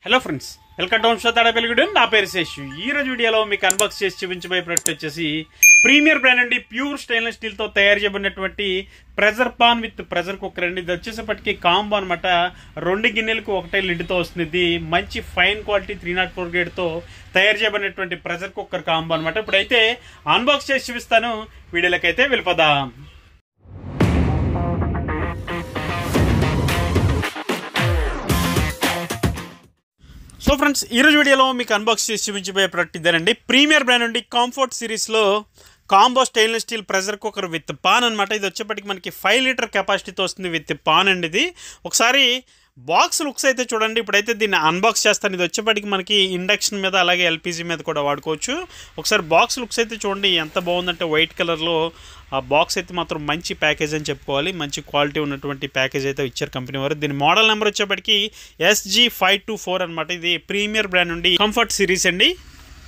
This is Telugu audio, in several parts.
హలో ఫ్రెండ్స్, వెల్కమ్ టు హోమ్స్టో తాడేపల్లిగూడెం. నా పేరు శేషు. ఈ రోజు వీడియోలో మీకు అన్బాక్స్ చేసి చూపించబోయే ప్రోడక్ట్ వచ్చేసి ప్రీమియర్ బ్రాండ్ అండి. ప్యూర్ స్టెయిన్లెస్ స్టీల్ తో తయారు చేయబడినటువంటి pressure pan with pressure cooker అండి. ఇది వచ్చేసప్పటికి కాంబో అనమాట. 2 గిన్నెలకు ఒకటే లిడ్ తో వస్తుంది. ఇది మంచి ఫైన్ క్వాలిటీ 304 గ్రేడ్ తో తయారు చేయబడినటువంటి ప్రెజర్ కుక్కర్ కాంబో అనమాట. ఇప్పుడైతే అన్బాక్స్ చేసి చూపిస్తాను. వీడియోలకైతే వెళ్ళిపోదాం. సో ఫ్రెండ్స్, ఈరోజు వీడియోలో మీకు అన్బాక్స్ చేసి చూపించబోయే ప్రోడక్ట్ ఇదేనండి. ప్రీమియర్ బ్రాండ్ నుండి కంఫర్ట్ సిరీస్లో combo stainless steel pressure cooker with pan అనమాట. ఇది వచ్చేప్పటికి మనకి 5 లీటర్ కెపాసిటీతో వస్తుంది విత్ పాన్ అండి. ఇది ఒకసారి బాక్స్ లుక్స్ అయితే చూడండి. ఇప్పుడైతే దీన్ని అన్బాక్స్ చేస్తాను. ఇది వచ్చేప్పటికి మనకి ఇండక్షన్ మీద అలాగే ఎల్పిజి మీద కూడా వాడుకోవచ్చు. ఒకసారి బాక్స్ లుక్స్ అయితే చూడండి ఎంత బాగుందంటే, వైట్ కలర్లో ఆ బాక్స్ అయితే మాత్రం మంచి ప్యాకేజ్ అని చెప్పుకోవాలి. మంచి క్వాలిటీ ఉన్నటువంటి ప్యాకేజ్ అయితే ఇచ్చారు కంపెనీ వారు. దీని మోడల్ నెంబర్ వచ్చేప్పటికి SG524 అనమాట. ఇది ప్రీమియర్ బ్రాండ్ నుండి కంఫర్ట్ సిరీస్ అండి.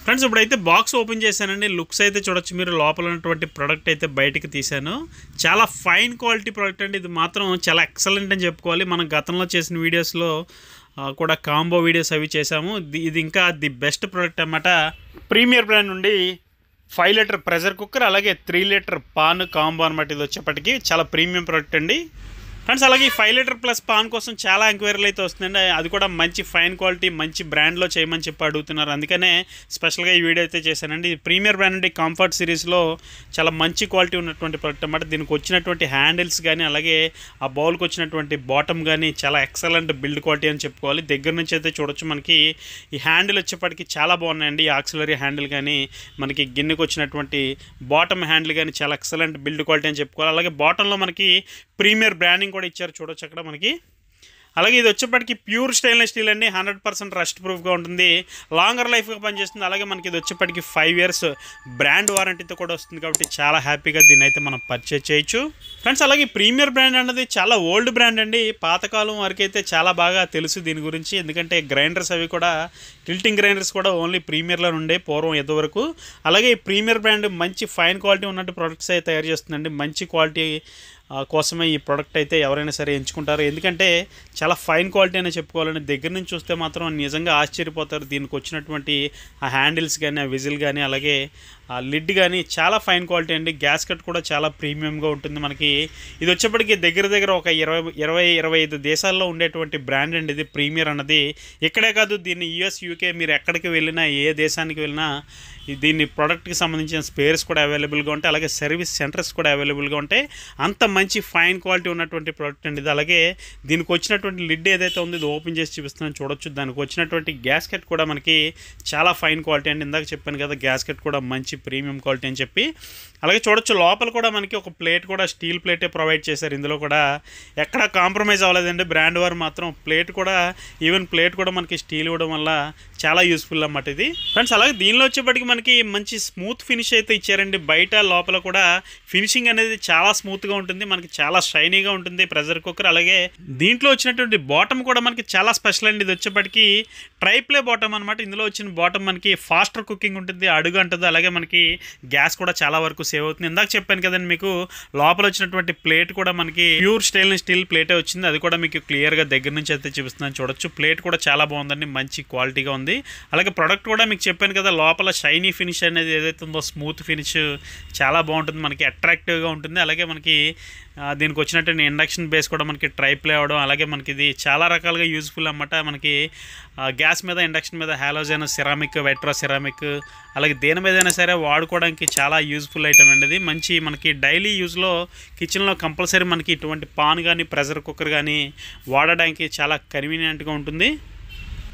ఫ్రెండ్స్, ఇప్పుడైతే బాక్స్ ఓపెన్ చేశానండి. లుక్స్ అయితే చూడొచ్చు మీరు. లోపల ఉన్నటువంటి ప్రోడక్ట్ అయితే బయటకు తీశాను. చాలా ఫైన్ క్వాలిటీ ప్రోడక్ట్ అండి. ఇది మాత్రం చాలా ఎక్సలెంట్ అని చెప్పుకోవాలి. మనం గతంలో చేసిన వీడియోస్లో కూడా కాంబో వీడియోస్ అవి చేసాము. ఇది ఇంకా ది బెస్ట్ ప్రోడక్ట్ అన్నమాట. ప్రీమియర్ బ్రాండ్ నుండి 5 లీటర్ ప్రెషర్ కుక్కర్ అలాగే 3 లీటర్ పాన్ కాంబో అనమాట. ఇది వచ్చేప్పటికి చాలా ప్రీమియం ప్రోడక్ట్ అండి. ఫ్రెండ్స్, అలాగే 5 లీటర్ ప్లస్ పాన్ కోసం చాలా ఎంక్వైరీలు అయితే వస్తుందండి. అది కూడా మంచి ఫైన్ క్వాలిటీ మంచి బ్రాండ్లో చేయమని చెప్పి అడుగుతున్నారు. అందుకనే స్పెషల్గా ఈ వీడియో అయితే చేశానండి. ప్రీమియర్ బ్రాండ్ నుండి కంఫర్ట్ సిరీస్లో చాలా మంచి క్వాలిటీ ఉన్నటువంటి ప్రోడక్ట్ అన్నమాట. దీనికి వచ్చినటువంటి హ్యాండిల్స్ కానీ అలాగే ఆ బౌల్కి వచ్చినటువంటి బాటమ్ కానీ చాలా ఎక్సలెంట్ బిల్డ్ క్వాలిటీ అని చెప్పుకోవాలి. దగ్గర నుంచి అయితే చూడొచ్చు. మనకి ఈ హ్యాండిల్ వచ్చేప్పటికి చాలా బాగున్నాయండి. ఈ ఆక్సిలరీ హ్యాండిల్ కానీ మనకి గిన్నెకి వచ్చినటువంటి బాటమ్ హ్యాండిల్ కానీ చాలా ఎక్సలెంట్ బిల్డ్ క్వాలిటీ అని చెప్పుకోవాలి. అలాగే బాటంలో మనకి ప్రీమియర్ బ్రాండింగ్ కూడా ఇచ్చారు చూడొచ్చు అక్కడ మనకి. అలాగే ఇది వచ్చేప్పటికి ప్యూర్ స్టెయిన్లెస్ స్టీల్ అండి. 100% రస్ట్ ప్రూఫ్గా ఉంటుంది. లాంగర్ లైఫ్గా పనిచేస్తుంది. అలాగే మనకి ఇది వచ్చేప్పటికి 5 ఇయర్స్ బ్రాండ్ వారంటీతో కూడా వస్తుంది. కాబట్టి చాలా హ్యాపీగా దీన్ని అయితే మనం పర్చేజ్ చేయొచ్చు. ఫ్రెండ్స్, అలాగే ప్రీమియర్ బ్రాండ్ అన్నది చాలా ఓల్డ్ బ్రాండ్ అండి. పాతకాలం వరకు అయితే చాలా బాగా తెలుసు దీని గురించి. ఎందుకంటే గ్రైండర్స్ అవి కూడా టిల్టింగ్ గ్రైండర్స్ కూడా ఓన్లీ ప్రీమియర్లో ఉండే పూర్వం ఎంతవరకు. అలాగే ఈ ప్రీమియర్ బ్రాండ్ మంచి ఫైన్ క్వాలిటీ ఉన్నట్టు ప్రొడక్ట్స్ అయితే తయారు చేస్తుందండి. మంచి క్వాలిటీ కోసమే ఈ ప్రోడక్ట్ అయితే ఎవరైనా సరే ఎంచుకుంటారు. ఎందుకంటే చాలా ఫైన్ క్వాలిటీ అనే చెప్పుకోవాలని. దగ్గర నుంచి చూస్తే మాత్రం నిజంగా ఆశ్చర్యపోతారు. దీనికి వచ్చినటువంటి ఆ హ్యాండిల్స్ కానీ ఆ విజిల్ కానీ అలాగే ఆ లిడ్ కానీ చాలా ఫైన్ క్వాలిటీ అండి. గ్యాస్ కట్ కూడా చాలా ప్రీమియంగా ఉంటుంది మనకి. ఇది వచ్చేప్పటికి దగ్గర ఒక 20-25 దేశాల్లో ఉండేటువంటి బ్రాండ్ అండి ఇది ప్రీమియర్ అన్నది. ఇక్కడే కాదు, దీన్ని US UK మీరు ఎక్కడికి వెళ్ళినా ఏ దేశానికి వెళ్ళినా దీన్ని ప్రోడక్ట్కి సంబంధించిన స్పేర్స్ కూడా అవైలబుల్గా ఉంటాయి. అలాగే సర్వీస్ సెంటర్స్ కూడా అవైలబుల్గా ఉంటాయి. అంత మంచి ఫైన్ క్వాలిటీ ఉన్నటువంటి ప్రోడక్ట్ అండి ఇది. అలాగే దీనికి వచ్చినటువంటి లిడ్ ఏదైతే ఉందో ఇది ఓపెన్ చేసి చూపిస్తున్నాను చూడొచ్చు. దానికి వచ్చినటువంటి గ్యాస్ కట్ కూడా మనకి చాలా ఫైన్ క్వాలిటీ అండి. ఇందాక చెప్పాను కదా, గ్యాస్ కట్ కూడా మంచి ప్రీమియం క్వాలిటీ అని చెప్పి. అలాగే చూడొచ్చు లోపల కూడా మనకి ఒక ప్లేట్ కూడా స్టీల్ ప్లేటే ప్రొవైడ్ చేశారు. ఇందులో కూడా ఎక్కడ కాంప్రమైజ్ అవ్వలేదండి బ్రాండ్ వారు మాత్రం. ప్లేట్ కూడా ఈవెన్ ప్లేట్ కూడా మనకి స్టీల్ ఇవ్వడం వల్ల చాలా యూస్ఫుల్ అన్నమాట ఇది. ఫ్రెండ్స్, అలాగే దీనిలో వచ్చేప్పటికి మనకి మంచి స్మూత్ ఫినిష్ అయితే ఇచ్చారండి. బయట లోపల కూడా ఫినిషింగ్ అనేది చాలా స్మూత్గా ఉంటుంది. మనకి చాలా షైనీగా ఉంటుంది ప్రెషర్ కుక్కర్. అలాగే దీంట్లో వచ్చినటువంటి బాటమ్ కూడా మనకి చాలా స్పెషల్ అండి. ఇది వచ్చేప్పటికి ట్రైప్లే బాటమ్ అనమాట. ఇందులో వచ్చిన బాటమ్ మనకి ఫాస్టర్ కుకింగ్ ఉంటుంది, అడుగు అంటుంది. అలాగే మనకి గ్యాస్ కూడా చాలా వరకు సేవ్ అవుతుంది. ఇందాక చెప్పాను కదండి మీకు, లోపల వచ్చినటువంటి ప్లేట్ కూడా మనకి ప్యూర్ స్టెయిన్లెస్ స్టీల్ ప్లేటే వచ్చింది. అది కూడా మీకు క్లియర్గా దగ్గర నుంచి అయితే చూపిస్తున్నాను చూడొచ్చు. ప్లేట్ కూడా చాలా బాగుందండి, మంచి క్వాలిటీగా ఉంది. అలాగే ప్రొడక్ట్ కూడా మీకు చెప్పాను కదా, లోపల షైనీ ఫినిష్ అనేది ఏదైతే ఉందో స్మూత్ ఫినిష్ చాలా బాగుంటుంది, మనకి అట్రాక్టివ్గా ఉంటుంది. అలాగే మనకి దీనికి వచ్చినటువంటి ఇండక్షన్ బేస్ కూడా మనకి ట్రైప్లే అవ్వడం. అలాగే మనకి ఇది చాలా రకాలుగా యూజ్ఫుల్ అన్నమాట. మనకి గ్యాస్ మీద ఇండక్షన్ మీద హాలోజన్ సిరామిక్ వెట్రో సిరామిక్ అలాగే దేని మీదైనా సరే వాడుకోవడానికి చాలా యూజ్ఫుల్ ఐటమ్ అండి ఇది. మంచి మనకి డైలీ యూజ్లో కిచెన్లో కంపల్సరీ మనకి ఇటువంటి పాన్ కానీ ప్రెషర్ కుక్కర్ కానీ వాడడానికి చాలా కన్వీనియంట్గా ఉంటుంది.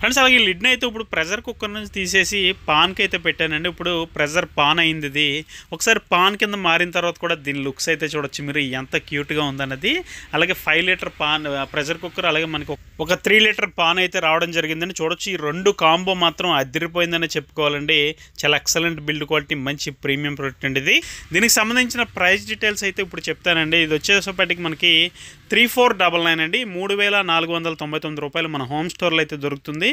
ఫ్రెండ్స్, అలాగే లిడ్ని అయితే ఇప్పుడు ప్రెషర్ కుక్కర్ నుంచి తీసేసి పాన్కి అయితే పెట్టానండి. ఇప్పుడు ప్రెషర్ పాన్ అయింది ఇది. ఒకసారి పాన్ కింద మారిన తర్వాత కూడా దీని లుక్స్ అయితే చూడొచ్చు మీరు ఎంత క్యూట్గా ఉందన్నది. అలాగే 5 లీటర్ పాన్ ప్రెషర్ కుక్కర్ అలాగే మనకి ఒక 3 లీటర్ పాన్ అయితే రావడం జరిగిందని చూడొచ్చు. ఈ 2 కాంబో మాత్రం అదిరిపోయిందని చెప్పుకోవాలండి. చాలా ఎక్సలెంట్ బిల్డ్ క్వాలిటీ మంచి ప్రీమియం ప్రోడక్ట్ అండి ఇది. దీనికి సంబంధించిన ప్రైస్ డీటెయిల్స్ అయితే ఇప్పుడు చెప్తానండి. ఇది వచ్చేసరికి మనకి 3499 అండి. 3499 రూపాయలు మన హోమ్ స్టోర్లో అయితే దొరుకుతుంది.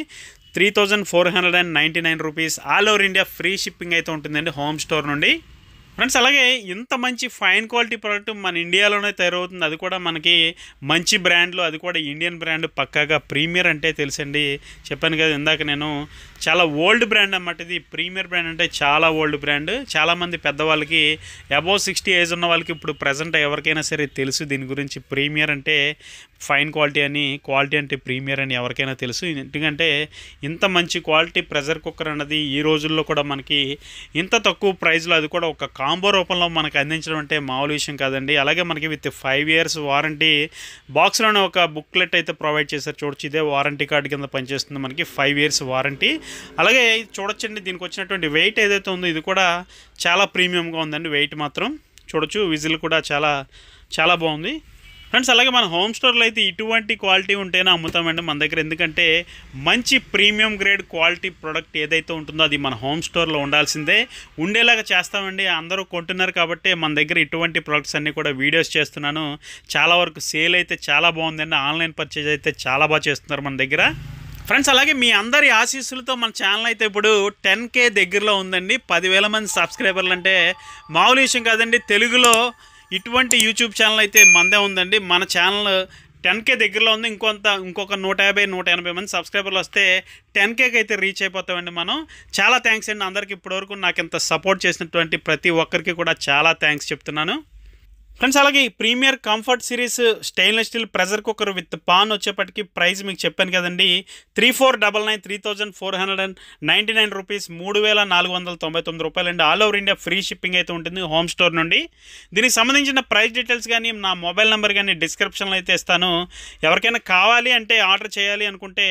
3499 rupees all over India free shipping అయితే ఉంటుందండి హోమ్ స్టోర్ నుండి. ఫ్రెండ్స్ అలాగే ఇంత మంచి ఫైన్ క్వాలిటీ ప్రోడక్ట్ మన ఇండియాలోనే తయారవుతుంది, అది కూడా మనకి మంచి బ్రాండ్లో, అది కూడా ఇండియన్ బ్రాండ్ పక్కాగా ప్రీమియర్ అంటే తెలుసండి. చెప్పాను కదా ఇందాక నేను, చాలా ఓల్డ్ బ్రాండ్ అన్నమాట ఇది. ప్రీమియర్ బ్రాండ్ అంటే చాలా ఓల్డ్ బ్రాండ్. చాలామంది పెద్దవాళ్ళకి అబోవ్ 60 ఏజ్ ఉన్న వాళ్ళకి ఇప్పుడు ప్రజెంట్ ఎవరికైనా సరే తెలుసు దీని గురించి. ప్రీమియర్ అంటే ఫైన్ క్వాలిటీ అని, క్వాలిటీ అంటే ప్రీమియర్ అని ఎవరికైనా తెలుసు. ఎందుకంటే ఇంత మంచి క్వాలిటీ ప్రెషర్ కుక్కర్ అన్నది ఈ రోజుల్లో కూడా మనకి ఇంత తక్కువ ప్రైస్లో, అది కూడా ఒక కాంబో రూపంలో మనకు అందించడం అంటే మామూలు విషయం కాదండి. అలాగే మనకి విత్ 5 years వారంటీ బాక్స్లోనే ఒక బుక్లెట్ అయితే ప్రొవైడ్ చేశారు. చూడొచ్చు, ఇదే వారంటీ కార్డు కింద పనిచేస్తుంది మనకి. 5 years వారంటీ. అలాగే చూడొచ్చండి, దీనికి వచ్చినటువంటి వెయిట్ ఏదైతే ఉందో ఇది కూడా చాలా ప్రీమియంగా ఉందండి. వెయిట్ మాత్రం చూడొచ్చు, విజిల్ కూడా చాలా చాలా బాగుంది ఫ్రెండ్స్. అలాగే మన హోమ్ స్టోర్లో అయితే ఇటువంటి క్వాలిటీ ఉంటేనే అమ్ముతామండి మన దగ్గర. ఎందుకంటే మంచి ప్రీమియం గ్రేడ్ క్వాలిటీ ప్రోడక్ట్ ఏదైతే ఉంటుందో అది మన హోమ్ స్టోర్లో ఉండాల్సిందే, ఉండేలాగా చేస్తామండి. అందరూ కొంటున్నారు కాబట్టి మన దగ్గర ఇటువంటి ప్రోడక్ట్స్ అన్నీ కూడా వీడియోస్ చేస్తున్నాను. చాలా వరకు సేల్ అయితే చాలా బాగుందండి. ఆన్లైన్ పర్చేజ్ అయితే చాలా బాగా చేస్తున్నారు మన దగ్గర ఫ్రెండ్స్. అలాగే మీ అందరి ఆశీస్సులతో మన ఛానల్ అయితే ఇప్పుడు 10K దగ్గరలో ఉందండి. 10,000 మంది సబ్స్క్రైబర్లు అంటే మామూలు విషయం కాదండి. తెలుగులో ఇటువంటి యూట్యూబ్ ఛానల్ అయితే మందే ఉందండి. మన ఛానల్ 10K దగ్గరలో ఉంది. ఇంకొక 150-180 మంది సబ్స్క్రైబర్లు వస్తే 10Kకి అయితే రీచ్ అయిపోతామండి మనం. చాలా థ్యాంక్స్ అండి అందరికి. ఇప్పటివరకు నాకు ఇంత సపోర్ట్ చేసినటువంటి ప్రతి ఒక్కరికి కూడా చాలా థ్యాంక్స్ చెప్తున్నాను ఫ్రెండ్స్. అలాగే premier comfort series stainless steel pressure cooker with pan వచ్చేప్పటికి ప్రైస్ మీకు చెప్పాను కదండి, 3499 3,499 రూపీస్, 3,499 రూపాయలండి. All over India free shipping అయితే ఉంటుంది హోమ్ స్టోర్ నుండి. దీనికి సంబంధించిన ప్రైస్ డీటెయిల్స్ కానీ నా మొబైల్ నెంబర్ కానీ డిస్క్రిప్షన్లో అయితే ఇస్తాను. ఎవరికైనా కావాలి అంటే ఆర్డర్ చేయాలి అనుకుంటే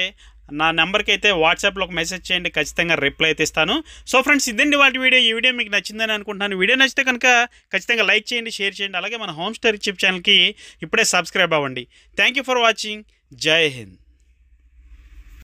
నా నెంబర్కి అయితే వాట్సాప్లో ఒక మెసేజ్ చేయండి, ఖచ్చితంగా రిప్లై అయితే ఇస్తాను. సో ఫ్రెండ్స్, ఇదండి వాటి వీడియో. ఈ వీడియో మీకు నచ్చిందని అనుకుంటున్నాను. వీడియో నచ్చితే కనుక ఖచ్చితంగా లైక్ చేయండి, షేర్ చేయండి. అలాగే మన హోమ్ స్టోర్ యూట్యూబ్ ఛానల్కి ఇప్పుడే సబ్స్క్రైబ్ అవ్వండి. Thank you for watching. జై హింద్.